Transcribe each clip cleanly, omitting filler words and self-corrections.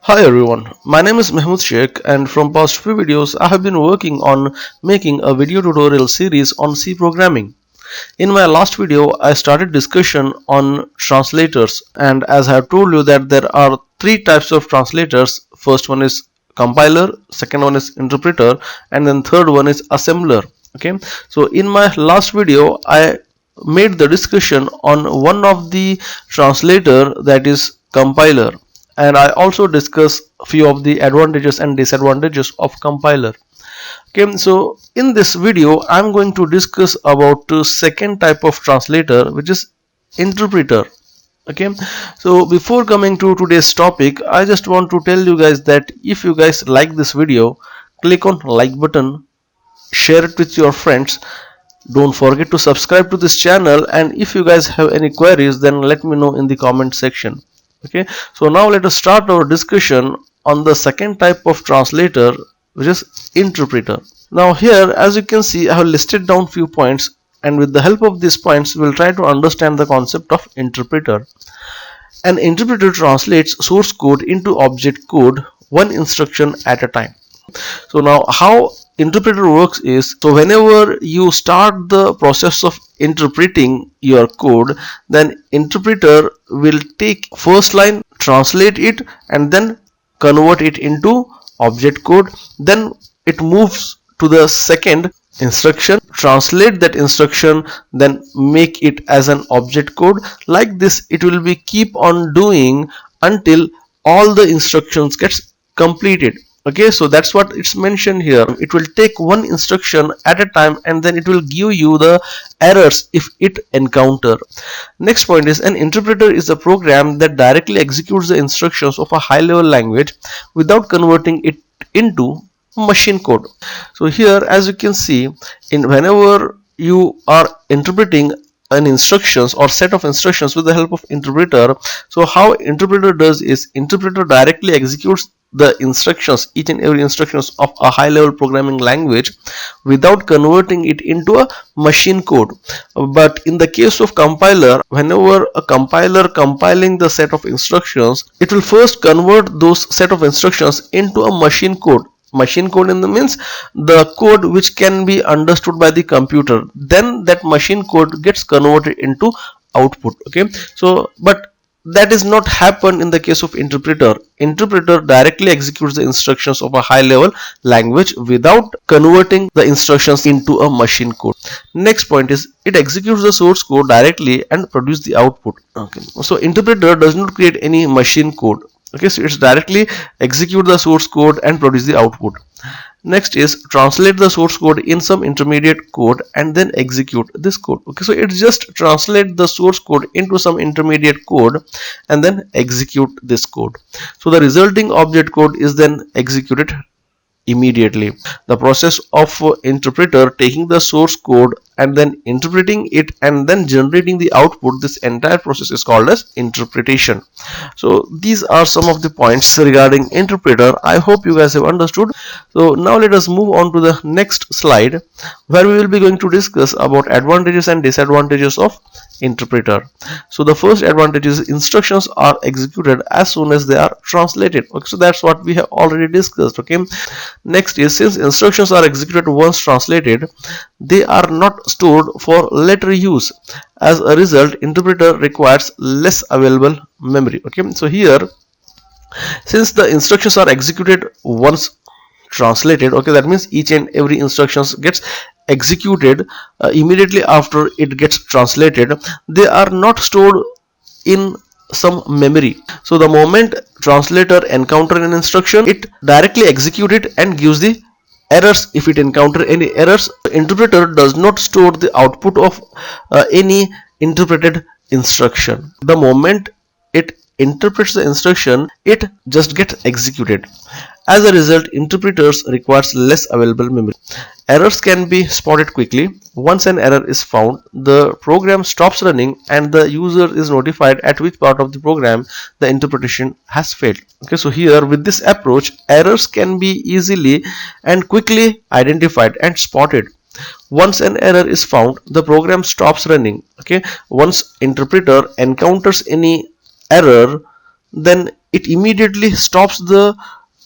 Hi everyone, my name is Mahmood Sheikh and from past few videos I have been working on making a video tutorial series on C programming. In my last video I started discussion on translators, and as I have told you that there are three types of translators. First one is compiler, second one is interpreter, and then third one is assembler. Okay, so in my last video I made the discussion on one of the translator, that is compiler, and I also discuss few of the advantages and disadvantages of compiler. Okay, so in this video I'm going to discuss about second type of translator, which is interpreter. Okay, so before coming to today's topic, I just want to tell you guys that if you guys like this video, click on like button, share it with your friends. Don't forget to subscribe to this channel, and if you guys have any queries, then let me know in the comment section. Okay, so now let us start our discussion on the second type of translator, which is interpreter. Now here, as you can see, I have listed down few points, and with the help of these points we'll try to understand the concept of interpreter. An interpreter translates source code into object code, one instruction at a time. So now how interpreter works is, so whenever you start the process of interpreting your code, then interpreter will take first line, translate it, and then convert it into object code. Then it moves to the second instruction, translate that instruction, then make it as an object code. Like this it will be keep on doing until all the instructions gets completed. Okay, so that's what it's mentioned here. It will take one instruction at a time, and then it will give you the errors if it encounter. Next point is, an interpreter is a program that directly executes the instructions of a high level language without converting it into machine code. So here, as you can see, whenever you are interpreting an instructions or set of instructions with the help of interpreter, so how interpreter does is, interpreter directly executes the instructions, each and every instructions of a high level programming language without converting it into a machine code. But in the case of compiler, whenever a compiler compiling the set of instructions, it will first convert those set of instructions into a machine code. Machine code in the means the code which can be understood by the computer. Then that machine code gets converted into output. Okay, so but that is not happen in the case of interpreter. Interpreter directly executes the instructions of a high level language without converting the instructions into a machine code. Next point is, it executes the source code directly and produces the output. Okay, so interpreter does not create any machine code. Okay, so it's directly execute the source code and produce the output. Next is, translate the source code in some intermediate code and then execute this code. Okay, so it just translate the source code into some intermediate code and then execute this code. So the resulting object code is then executed immediately. The process of interpreter taking the source code and then interpreting it and then generating the output, this entire process is called as interpretation. So these are some of the points regarding interpreter. I hope you guys have understood. So now let us move on to the next slide, where we will be going to discuss about advantages and disadvantages of interpreter. So the first advantage is, instructions are executed as soon as they are translated. Okay, so that's what we have already discussed. Okay, next is, since instructions are executed once translated, they are not stored for later use. As a result, interpreter requires less available memory. Okay, so here, since the instructions are executed once translated, okay, that means each and every instructions gets executed immediately after it gets translated. They are not stored in some memory. So the moment translator encounter an instruction, it directly execute it and gives the errors. If it encounter any errors, the interpreter does not store the output of any interpreted instruction. The moment it interprets the instruction, it just gets executed. As a result, interpreters requires less available memory. Errors can be spotted quickly. Once an error is found, the program stops running and the user is notified at which part of the program the interpretation has failed. Okay, so here with this approach, errors can be easily and quickly identified and spotted. Once an error is found, the program stops running. Okay, once interpreter encounters any error, then it immediately stops the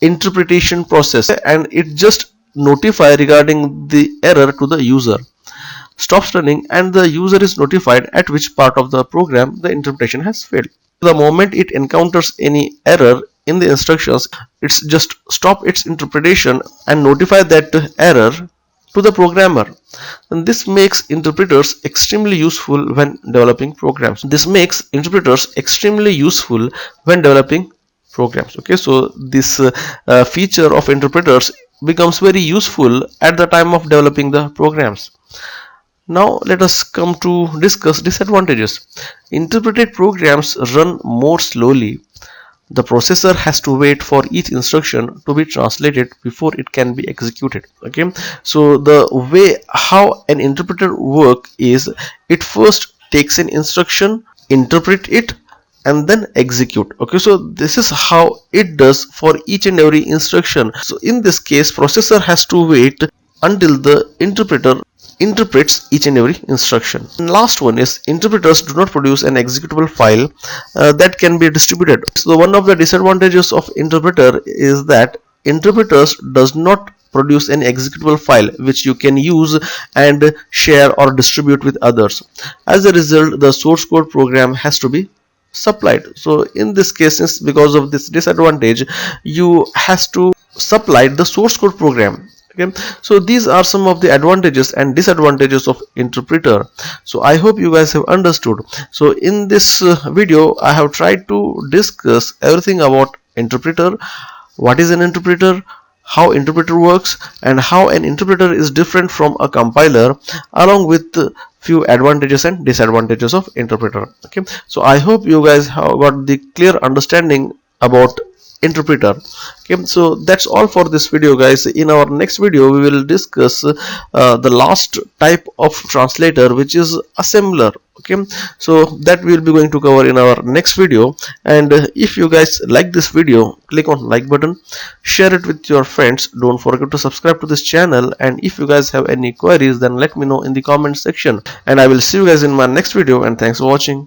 interpretation process and it just notify regarding the error to the user, stops running, and the user is notified at which part of the program the interpretation has failed. The moment it encounters any error in the instructions, it's just stop its interpretation and notify that error to the programmer. And this makes interpreters extremely useful when developing programs. Okay, so this feature of interpreters becomes very useful at the time of developing the programs. Now let us come to discuss disadvantages. Interpreted programs run more slowly. The processor has to wait for each instruction to be translated before it can be executed. Okay, so the way how an interpreter work is, it first takes an instruction, interpret it, and then execute. Okay, so this is how it does for each and every instruction. So in this case, processor has to wait until the interpreter interprets each and every instruction. And last one is interpreters do not produce an executable file that can be distributed. So one of the disadvantages of interpreter is that interpreters does not produce an executable file which you can use and share or distribute with others. As a result, the source code program has to be supplied. So in this case, because of this disadvantage, you has to supply the source code program. Okay, so these are some of the advantages and disadvantages of interpreter. So I hope you guys have understood. So in this video I have tried to discuss everything about interpreter, what is an interpreter, how interpreter works, and how an interpreter is different from a compiler, along with few advantages and disadvantages of interpreter. Okay, so I hope you guys have got the clear understanding about interpreter. Okay, so that's all for this video, guys. In our next video we will discuss the last type of translator, which is assembler. Okay, so that we will be going to cover in our next video. And if you guys like this video, click on like button, share it with your friends, don't forget to subscribe to this channel, and if you guys have any queries, then let me know in the comment section, and I will see you guys in my next video. And thanks for watching.